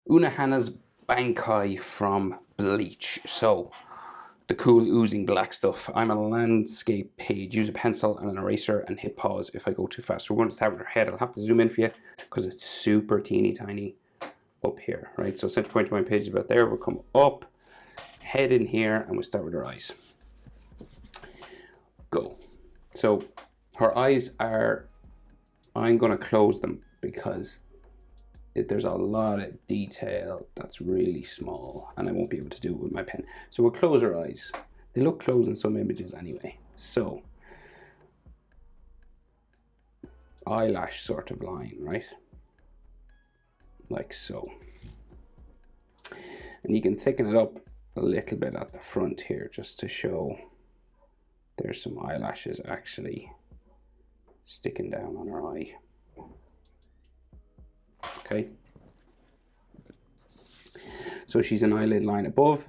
Unohana's Bankai from Bleach. So, the cool oozing black stuff. I'm a landscape page. Use a pencil and an eraser and hit pause if I go too fast. So we're going to start with her head. I'll have to zoom in for you because it's super teeny tiny up here, right? So center point of my page is about there. We'll come up, head in here, and we'll start with her eyes. Go. So her eyes are, I'm going to close them because there's a lot of detail that's really small and I won't be able to do it with my pen. So we'll close our eyes. They look closed in some images anyway. So eyelash sort of line, right? Like so. And you can thicken it up a little bit at the front here just to show there's some eyelashes actually sticking down on her eye. Okay, so she's an eyelid line above,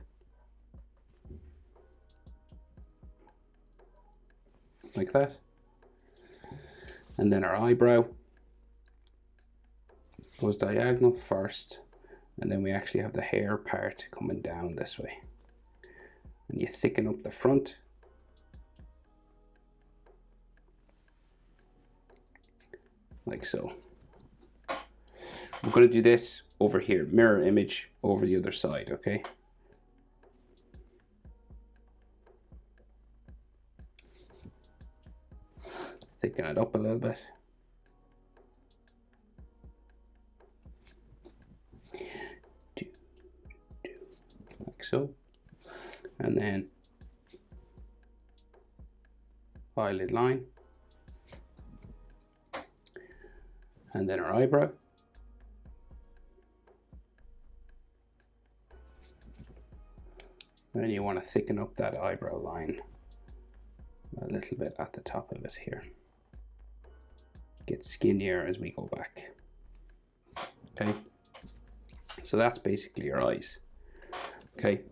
like that, and then her eyebrow goes diagonal first, and then we actually have the hair part coming down this way, and you thicken up the front, like so. We're going to do this over here, mirror image over the other side, okay? Thicken it up a little bit. Like so. And then eyelid line. And then our eyebrow. And you want to thicken up that eyebrow line a little bit at the top of it here. Get skinnier as we go back. Okay, so that's basically your eyes. Okay,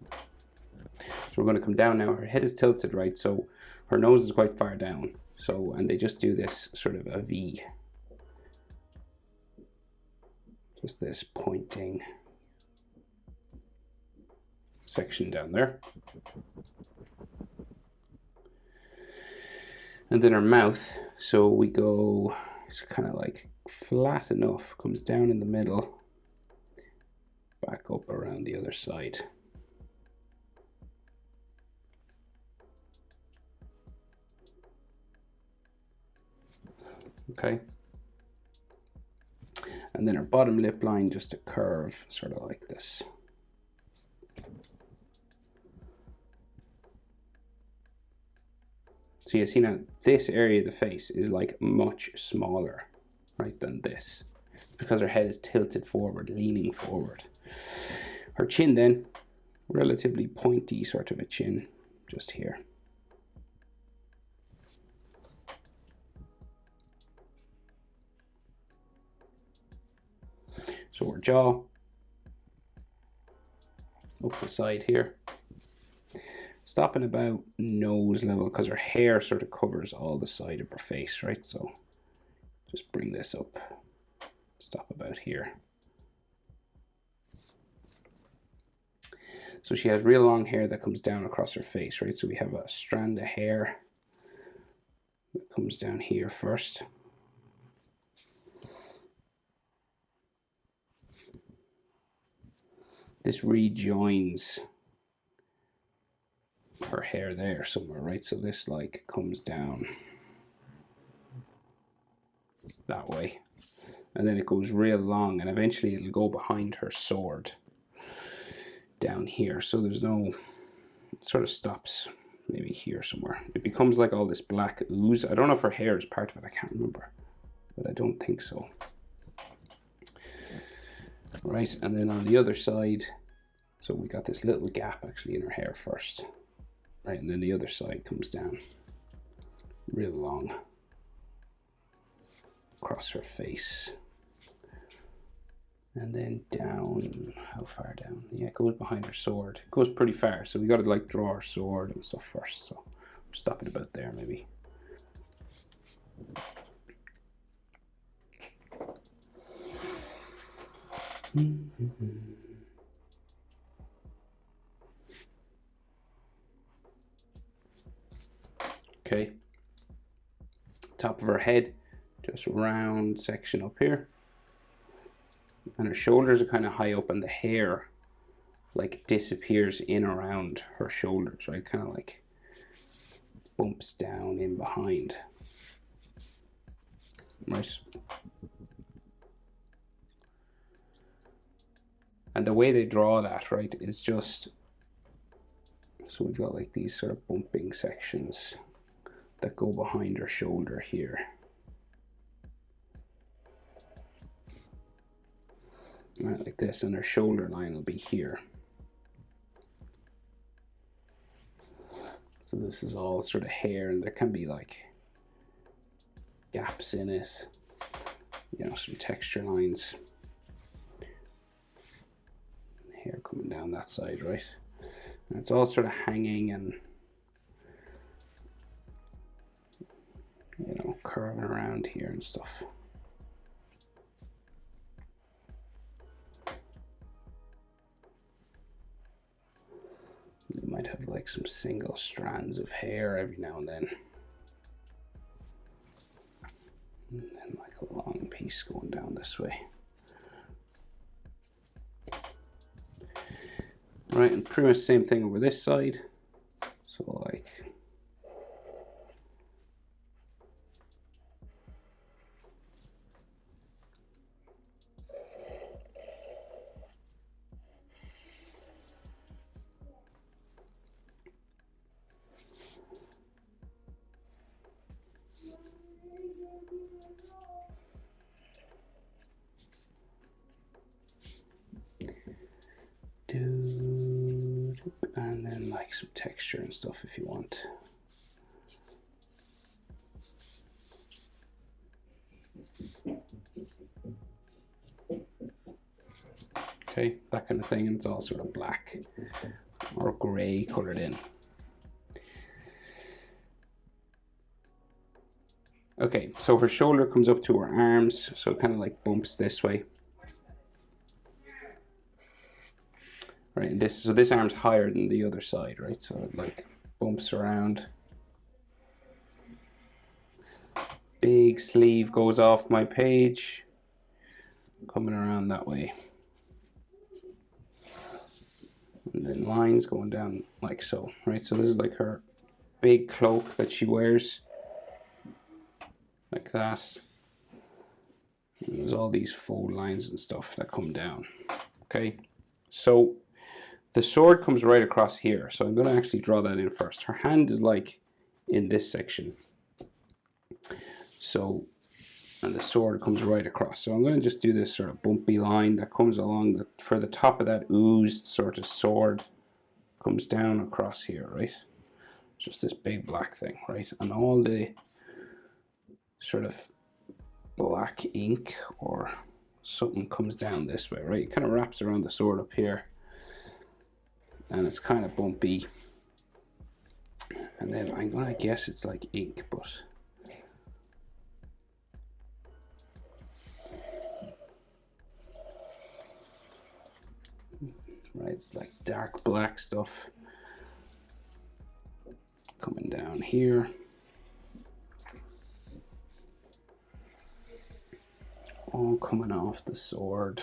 so we're going to come down now. Her head is tilted, right? So her nose is quite far down. So, and they just do this sort of a V. Just this pointing section down there. And then her mouth, so we go, it's kind of like flat enough, comes down in the middle, back up around the other side. Okay. And then her bottom lip line, just a curve, sort of like this. So you see now, this area of the face is like much smaller, right, than this. It's because her head is tilted forward, leaning forward. Her chin then, relatively pointy sort of a chin, just here. So her jaw, up the side here. Stopping about nose level because her hair sort of covers all the side of her face, right? So just bring this up, stop about here. So she has real long hair that comes down across her face, right? So we have a strand of hair that comes down here first. This rejoins her hair there somewhere, right? So this like comes down that way, and then it goes real long, and eventually it'll go behind her sword down here. So there's no, it sort of stops maybe here somewhere. It becomes like all this black ooze. I don't know if her hair is part of it, I can't remember, but I don't think so. Right, and then on the other side, so we got this little gap actually in her hair first. Right, and then the other side comes down real long across her face. And then down, how far down? Yeah, it goes behind her sword. It goes pretty far, so we got to like draw her sword and stuff first. So stop it about there maybe. Okay, top of her head, just round section up here, and her shoulders are kind of high up, and the hair like disappears in around her shoulders, right? Kind of like bumps down in behind, right? And the way they draw that, right, is just, so we've got like these sort of bumping sections that go behind her shoulder here. Right, like this, and her shoulder line will be here. So this is all sort of hair, and there can be like gaps in it, you know, some texture lines. Hair coming down that side, right? And it's all sort of hanging and, you know, curving around here and stuff. You might have like some single strands of hair every now and then. And then like a long piece going down this way. Right, and pretty much the same thing over this side. So like, and then like some texture and stuff if you want. Okay, that kind of thing, and it's all sort of black or grey colored in. Okay, so her shoulder comes up to her arms, so it kind of like bumps this way. Right, and so this arm's higher than the other side, right? So it like bumps around. Big sleeve goes off my page, coming around that way. And then lines going down like so, right? So this is like her big cloak that she wears, like that. And there's all these fold lines and stuff that come down. Okay, so the sword comes right across here. So I'm going to actually draw that in first. Her hand is like in this section. So, and the sword comes right across. So I'm going to just do this sort of bumpy line that comes along for the top of that oozed sort of sword, comes down across here, right? Just this big black thing, right? And all the sort of black ink or something comes down this way, right? It kind of wraps around the sword up here, and it's kind of bumpy. And then I'm gonna guess it's like ink, but right, it's like dark black stuff coming down here. All coming off the sword.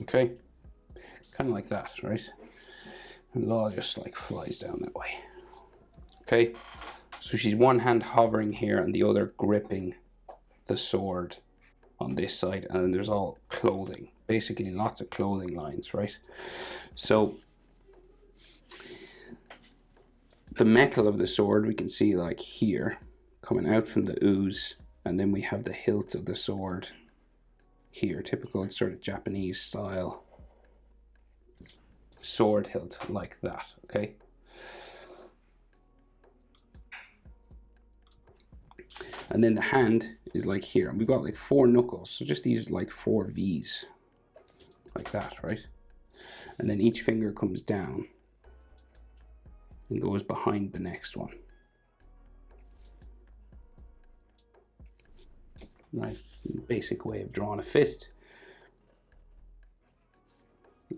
Okay, kind of like that, right? And it all just like flies down that way. Okay, so she's one hand hovering here and the other gripping the sword on this side, and then there's all clothing, basically lots of clothing lines, right? So the metal of the sword we can see like here coming out from the ooze, and then we have the hilt of the sword here, typical sort of Japanese style sword hilt like that. Okay, and then the hand is like here, and we've got like 4 knuckles, so just these like 4 V's. like that, right? And then each finger comes down and goes behind the next one. Right, basic way of drawing a fist.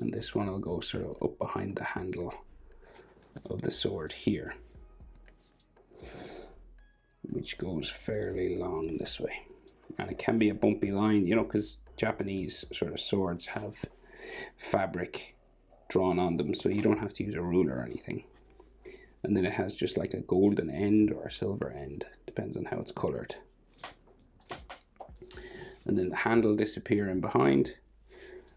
And this one will go sort of up behind the handle of the sword here, which goes fairly long this way. And it can be a bumpy line, you know, because Japanese sort of swords have fabric drawn on them, so you don't have to use a ruler or anything. And then it has just like a golden end or a silver end, depends on how it's colored. And then the handle disappearing behind,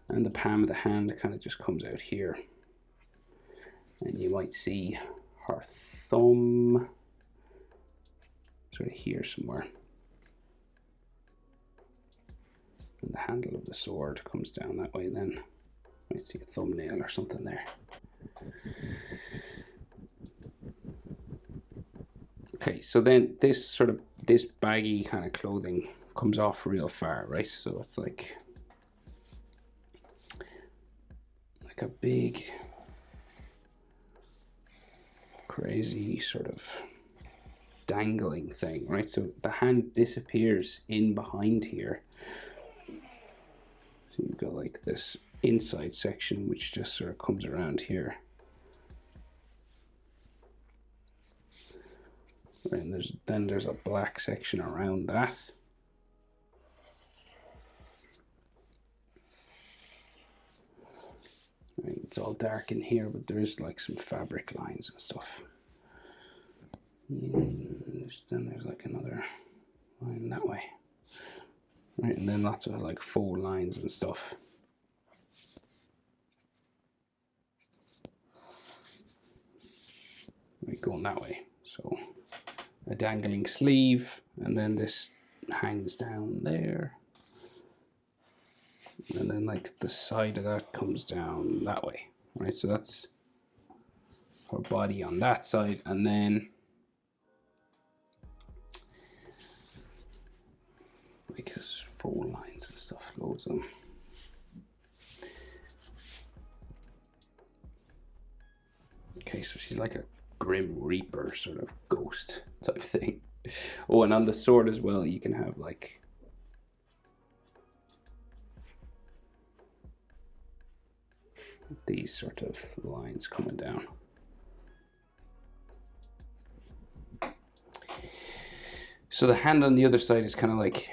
and the palm of the hand kind of just comes out here. And you might see her thumb sort of here somewhere. And the handle of the sword comes down that way then. You might see a thumbnail or something there. Okay, so then this baggy kind of clothing comes off real far, right? So it's like a big, crazy sort of dangling thing, right? So the hand disappears in behind here. So you've got like this inside section which just sort of comes around here. Right, and then there's a black section around that. Right, it's all dark in here, but there is like some fabric lines and stuff. And then there's like another line that way. Right, and then lots of like faux lines and stuff. Right, going that way. So a dangling sleeve, and then this hangs down there. And then like the side of that comes down that way, right? So that's her body on that side, and then like his faux lines and stuff, loads of them. Okay, so she's like a Grim Reaper sort of ghost type thing. Oh, and on the sword as well, you can have like these sort of lines coming down. So the hand on the other side is kind of like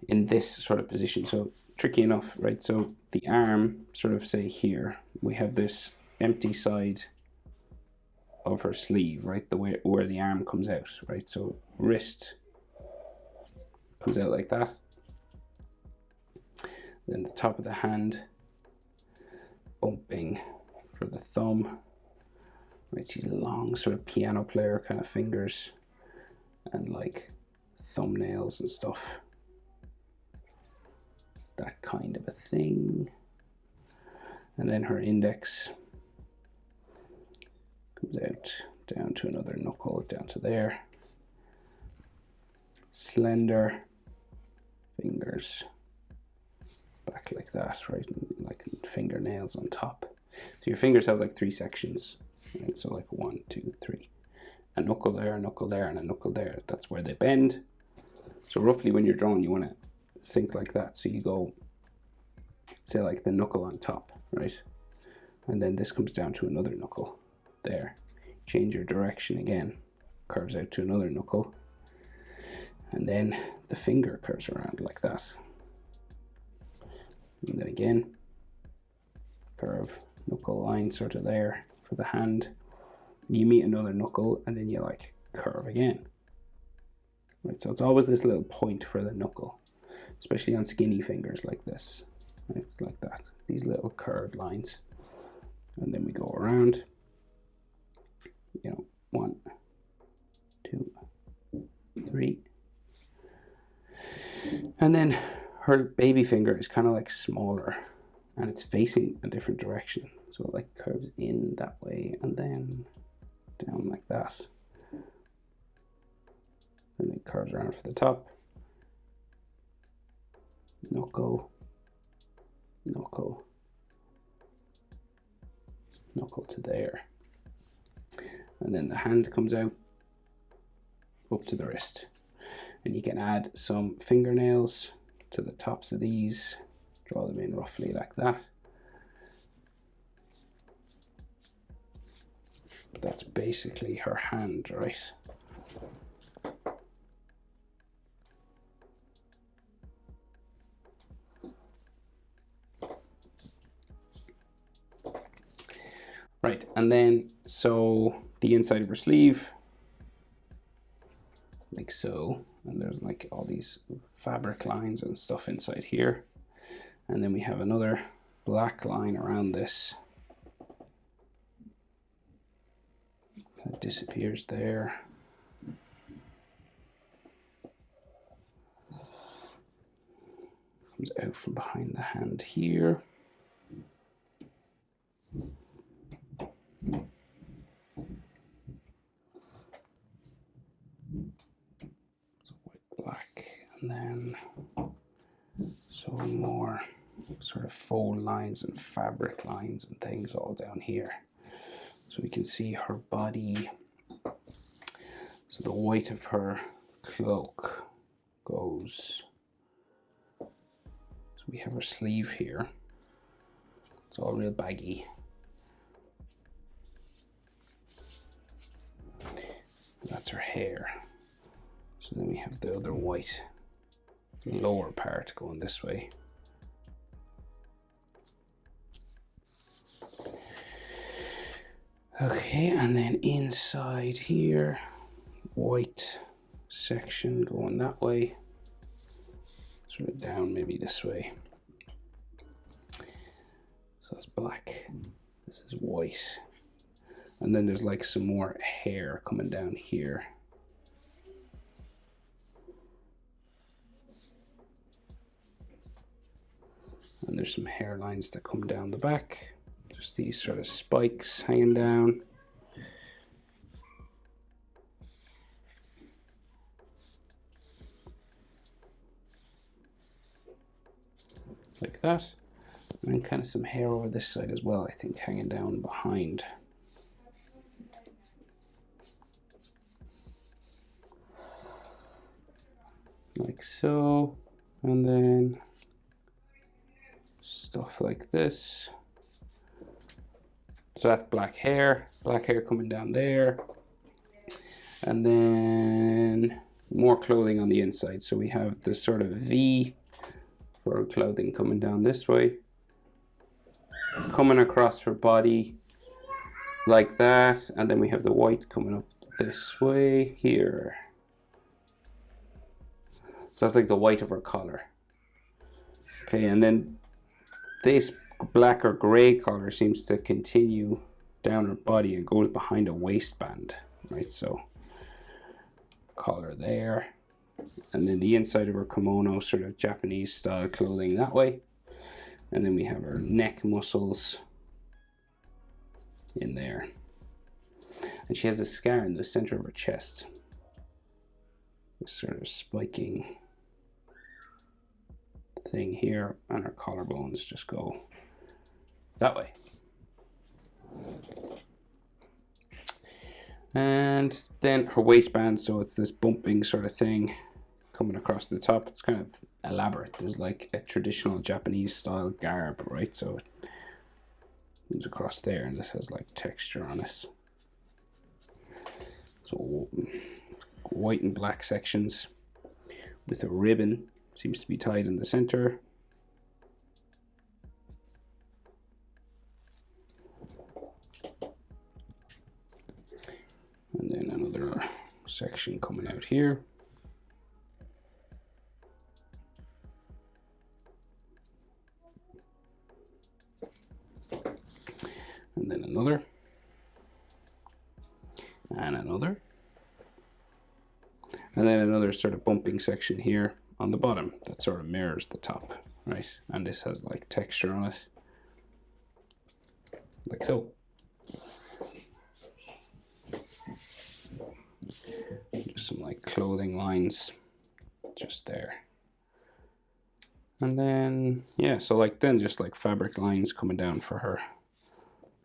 in this sort of position. So tricky enough, right? So the arm sort of say here, we have this empty side of her sleeve, right? The way where the arm comes out, right? So wrist comes out like that. Then the top of the hand bumping for the thumb, right? She's a long sort of piano player kind of fingers and like thumbnails and stuff, that kind of a thing. And then her index comes out down to another knuckle, down to there. Slender fingers back like that, right? And like fingernails on top. So your fingers have like three sections, right? So like 1, 2, 3. A knuckle there, a knuckle there, and a knuckle there. That's where they bend. So roughly when you're drawing, you want to think like that. So you go, say like the knuckle on top, right? And then this comes down to another knuckle there. Change your direction again, curves out to another knuckle. And then the finger curves around like that. And then again, curve, knuckle line sort of there for the hand. You meet another knuckle and then you like curve again. Right, so it's always this little point for the knuckle, especially on skinny fingers like this, right? Like that, these little curved lines. And then we go around, you know, 1, 2, 3. And then her baby finger is kind of like smaller and it's facing a different direction. So it like curves in that way and then down like that. And it curves around for the top. Knuckle, knuckle, knuckle to there. And then the hand comes out up to the wrist. And you can add some fingernails to the tops of these, draw them in roughly like that. But that's basically her hand, right? Right, and then so the inside of her sleeve, like so, and there's like all these fabric lines and stuff inside here. And then we have another black line around this that disappears there. Comes out from behind the hand here. Black, and then some more sort of fold lines and fabric lines and things all down here. So we can see her body. So the white of her cloak goes. So we have her sleeve here. It's all real baggy. That's her hair. So then we have the other white lower part going this way. Okay, and then inside here, white section going that way, sort of down maybe this way. So that's black, this is white. And then there's like some more hair coming down here. And there's some hairlines that come down the back. Just these sort of spikes hanging down. Like that. And then kind of some hair over this side as well, I think, hanging down behind. Like so. And then stuff like this. So that's black hair coming down there. And then more clothing on the inside. So we have this sort of V for her clothing coming down this way. Coming across her body like that. And then we have the white coming up this way here. So that's like the white of her collar. Okay, and then this black or gray color seems to continue down her body and goes behind a waistband, right? So collar there, and then the inside of her kimono, sort of Japanese style clothing that way, and then we have her neck muscles in there, and she has a scar in the center of her chest, this sort of spiking thing here, and her collarbones just go that way. And then her waistband, so it's this bumping sort of thing coming across the top. It's kind of elaborate. There's like a traditional Japanese style garb, right? So it comes across there, and this has like texture on it. So white and black sections with a ribbon seems to be tied in the center. And then another section coming out here. And then another. And another. And then another sort of bumping section here on the bottom that sort of mirrors the top, right? And this has like texture on it, like so. Just some like clothing lines just there. And then, yeah, so like then just like fabric lines coming down for her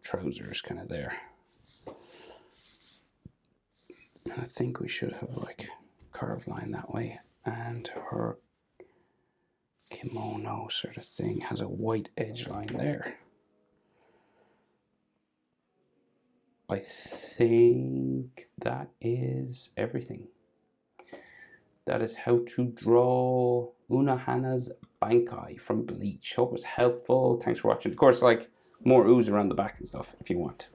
trousers kind of there. I think we should have like curved line that way, and her kimono sort of thing has a white edge line there. I think that is everything. That is how to draw Unohana's Bankai from Bleach. Hope it was helpful. Thanks for watching. Of course, like, more ooze around the back and stuff if you want.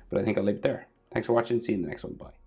But I think I'll leave it there. Thanks for watching. See you in the next one. Bye.